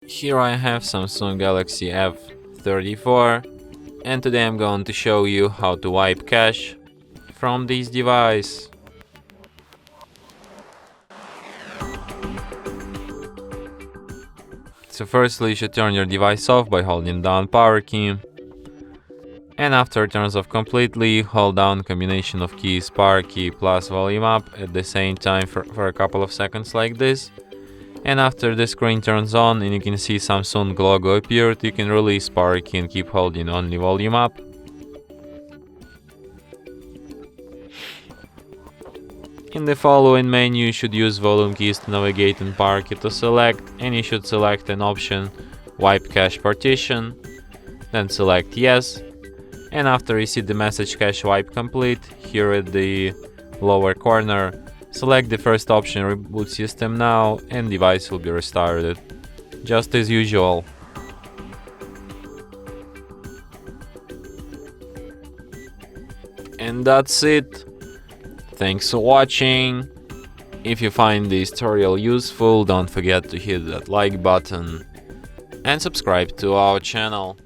Here I have Samsung Galaxy F34, and today I'm going to show you how to wipe cache from this device. So firstly, you should turn your device off by holding down power key, and after it turns off completely, hold down combination of keys power key plus volume up at the same time for a couple of seconds like this. And after the screen turns on and you can see Samsung logo appeared, you can release power key and keep holding only volume up. In the following menu, you should use volume keys to navigate and power key to select, and you should select an option Wipe Cache Partition, then select Yes, and after you see the message Cache Wipe Complete, here at the lower corner, select the first option Reboot System Now and device will be restarted, just as usual. And that's it. Thanks for watching. If you find this tutorial useful, don't forget to hit that like button and subscribe to our channel.